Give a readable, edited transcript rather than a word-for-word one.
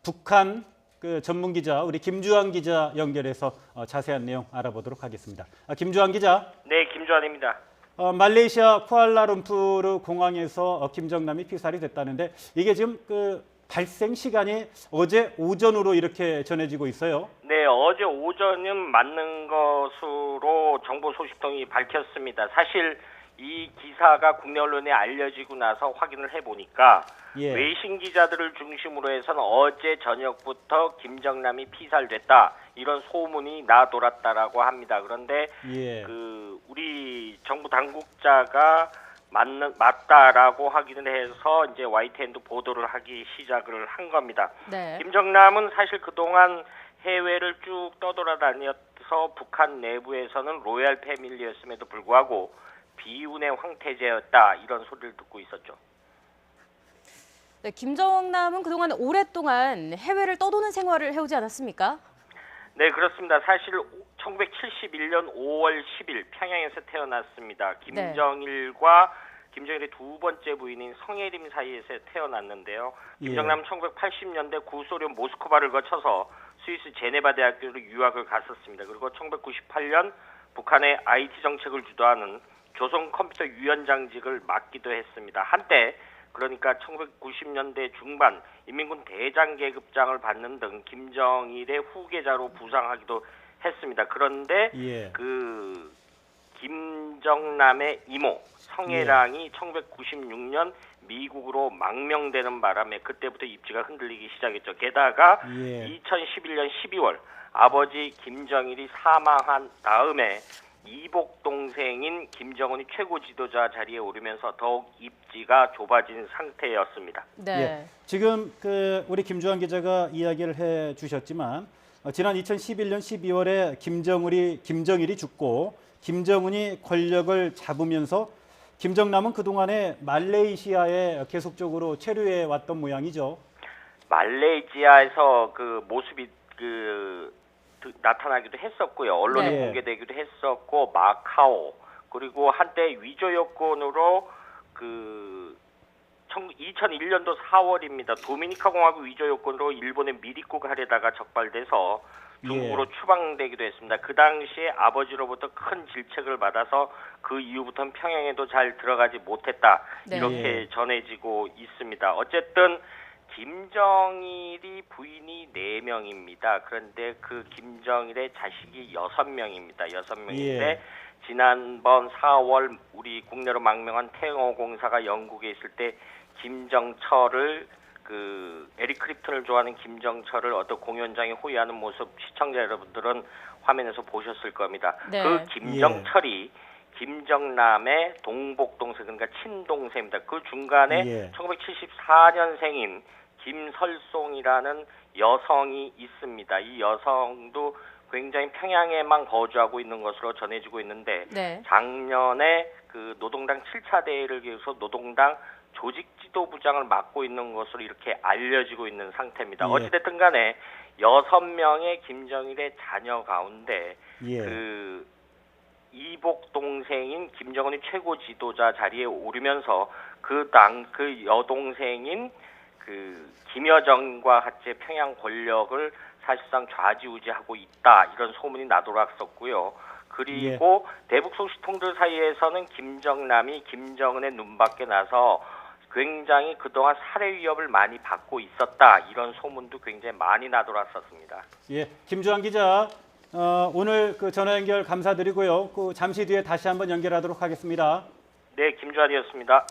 북한 그 전문 기자 우리 김주환 기자 연결해서 자세한 내용 알아보도록 하겠습니다. 김주환 기자. 네, 김주환입니다. 말레이시아 쿠알라룸푸르 공항에서 김정남이 피살이 됐다는데 이게 지금 그 발생 시간이 어제 오전으로 이렇게 전해지고 있어요. 네, 어제 오전은 맞는 것으로 정보 소식통이 밝혔습니다. 사실 이 기사가 국내 언론에 알려지고 나서 확인을 해보니까 외신 기자들을 중심으로 해서는 어제 저녁부터 김정남이 피살됐다 이런 소문이 나돌았다라고 합니다. 그런데 우리 정부 당국자가 맞다라고 확인을 해서 이제 YTN도 보도를 하기 시작을 한 겁니다. 네. 김정남은 사실 그동안 해외를 쭉 떠돌아다녀서 북한 내부에서는 로얄 패밀리였음에도 불구하고 비운의 황태자였다 이런 소리를 듣고 있었죠. 네, 김정남은 그동안 오랫동안 해외를 떠도는 생활을 해오지 않았습니까? 네, 그렇습니다. 사실 1971년 5월 10일 평양에서 태어났습니다. 김정일과 김정일의 두 번째 부인인 성혜림 사이에서 태어났는데요. 김정남은 1980년대 구소련 모스크바를 거쳐서 스위스 제네바 대학교로 유학을 갔었습니다. 그리고 1998년 북한의 IT 정책을 주도하는 조선 컴퓨터 위원장직을 맡기도 했습니다. 한때 그러니까 1990년대 중반 인민군 대장 계급장을 받는 등 김정일의 후계자로 부상하기도 했습니다. 그런데 그 김정남의 이모 성혜랑이 1996년 미국으로 망명되는 바람에 그때부터 입지가 흔들리기 시작했죠. 게다가 2011년 12월 아버지 김정일이 사망한 다음에 이복 동생인 김정은이 최고 지도자 자리에 오르면서 더욱 입지가 좁아진 상태였습니다. 네. 지금 그 우리 김주환 기자가 이야기를 해주셨지만 지난 2011년 12월에 김정일이 죽고 김정은이 권력을 잡으면서 김정남은 그동안에 말레이시아에 계속적으로 체류해 왔던 모양이죠. 말레이시아에서 그 모습이 나타나기도 했었고요. 언론에 공개되기도 했었고 마카오 그리고 한때 위조 여권으로 2001년도 4월입니다. 도미니카 공화국 위조 여권으로 일본에 미리국 하려다가 적발돼서 중국으로 추방되기도 했습니다. 그 당시에 아버지로부터 큰 질책을 받아서 그 이후부터는 평양에도 잘 들어가지 못했다 이렇게 전해지고 있습니다. 어쨌든 김정일이 부인이 4명입니다. 그런데 그 김정일의 자식이 6명입니다. 6명인데 지난번 4월 우리 국내로 망명한 태영호공사가 영국에 있을 때 김정철을 에릭 크립튼을 좋아하는 김정철을 어떤 공연장에 호위하는 모습 시청자 여러분들은 화면에서 보셨을 겁니다. 그 김정철이 김정남의 동복 동생 그러니까 친동생입니다. 그 중간에 1974년생인 김설송이라는 여성이 있습니다. 이 여성도 굉장히 평양에만 거주하고 있는 것으로 전해지고 있는데 작년에 그 노동당 7차 대회를 기해서 노동당 조직 지도부장을 맡고 있는 것으로 이렇게 알려지고 있는 상태입니다. 어찌됐든 간에 6명의 김정일의 자녀 가운데 그 이복 동생인 김정은이 최고 지도자 자리에 오르면서 그 여동생인 그 김여정과 같이 평양 권력을 사실상 좌지우지하고 있다 이런 소문이 나돌았었고요. 그리고 대북 소식통들 사이에서는 김정남이 김정은의 눈밖에 나서 굉장히 그동안 살해 위협을 많이 받고 있었다 이런 소문도 굉장히 많이 나돌았었습니다. 김주환 기자 오늘 그 전화 연결 감사드리고요. 그 잠시 뒤에 다시 한번 연결하도록 하겠습니다. 네, 김주환이었습니다.